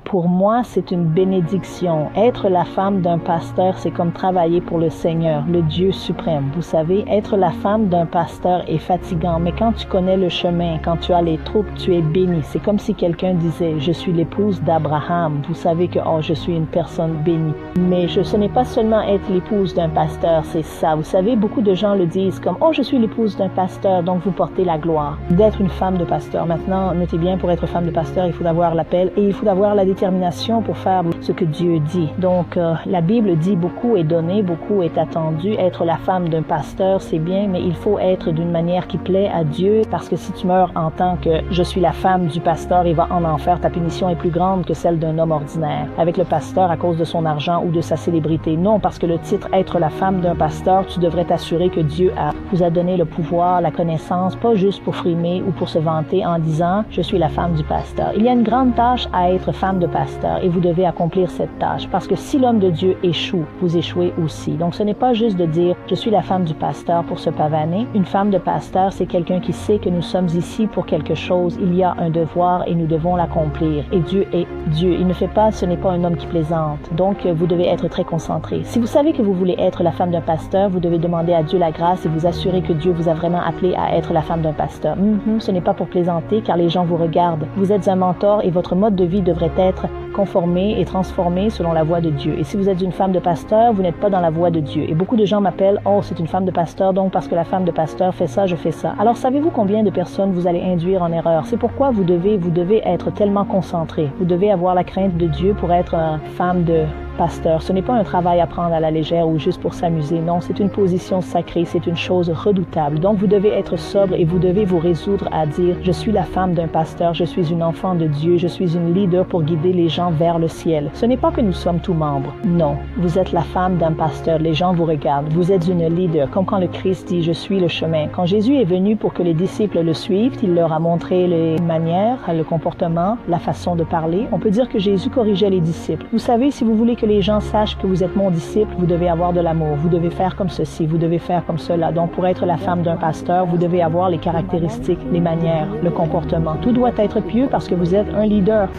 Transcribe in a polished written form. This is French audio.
Pour moi, c'est une bénédiction. Être la femme d'un pasteur, c'est comme travailler pour le Seigneur, le Dieu suprême. Vous savez, être la femme d'un pasteur est fatigant, mais quand tu connais le chemin, quand tu as les troupes, tu es béni. C'est comme si quelqu'un disait, je suis l'épouse d'Abraham. Vous savez que, oh, je suis une personne bénie. Mais ce n'est pas seulement être l'épouse d'un pasteur, c'est ça. Vous savez, beaucoup de gens le disent comme, oh, je suis l'épouse d'un pasteur, donc vous portez la gloire. D'être une femme de pasteur. Maintenant, notez bien, pour être femme de pasteur, il faut avoir l'appel et il faut avoir la détermination pour faire ce que Dieu dit. Donc, la Bible dit beaucoup est donné, beaucoup est attendu. Être la femme d'un pasteur, c'est bien, mais il faut être d'une manière qui plaît à Dieu, parce que si tu meurs en tant que je suis la femme du pasteur, il va en enfer. Ta punition est plus grande que celle d'un homme ordinaire. Avec le pasteur à cause de son argent ou de sa célébrité. Non, parce que le titre être la femme d'un pasteur, tu devrais t'assurer que Dieu vous a donné le pouvoir, la connaissance, pas juste pour frimer ou pour se vanter en disant je suis la femme du pasteur. Il y a une grande tâche à être femme de pasteur et vous devez accomplir cette tâche, parce que si l'homme de Dieu échoue, vous échouez aussi. Donc ce n'est pas juste de dire je suis la femme du pasteur pour se pavaner. Une femme de pasteur, c'est quelqu'un qui sait que nous sommes ici pour quelque chose. Il y a un devoir et nous devons l'accomplir. Et Dieu est Dieu. Il ne fait pas, ce n'est pas un homme qui plaisante. Donc vous devez être très concentré. Si vous savez que vous voulez être la femme d'un pasteur, vous devez demander à Dieu la grâce et vous assurer que Dieu vous a vraiment appelé à être la femme d'un pasteur. Ce n'est pas pour plaisanter, car les gens vous regardent. Vous êtes un mentor et votre mode de vie devrait être conformé et transformé selon la voie de Dieu. Et si vous êtes une femme de pasteur, vous n'êtes pas dans la voie de Dieu. Et beaucoup de gens m'appellent, oh, c'est une femme de pasteur, donc parce que la femme de pasteur fait ça, je fais ça. Alors savez-vous combien de personnes vous allez induire en erreur? C'est pourquoi vous devez être tellement concentré. Vous devez avoir la crainte de Dieu pour être une femme de pasteur. Ce n'est pas un travail à prendre à la légère ou juste pour s'amuser. Non, c'est une position sacrée, c'est une chose redoutable. Donc vous devez être sobre et vous devez vous résoudre à dire je suis la femme d'un pasteur, je suis une enfant de Dieu, je suis une leader pour guider les gens vers le ciel. Ce n'est pas que nous sommes tous membres. Non, vous êtes la femme d'un pasteur, les gens vous regardent. Vous êtes une leader, comme quand le Christ dit je suis le chemin. Quand Jésus est venu pour que les disciples le suivent, il leur a montré les manières, le comportement, la façon de parler. On peut dire que Jésus corrigeait les disciples. Vous savez, si vous voulez que les gens sachent que vous êtes mon disciple, vous devez avoir de l'amour, vous devez faire comme ceci, vous devez faire comme cela. Donc pour être la femme d'un pasteur, vous devez avoir les caractéristiques, les manières, le comportement. Tout doit être pieux parce que vous êtes un leader.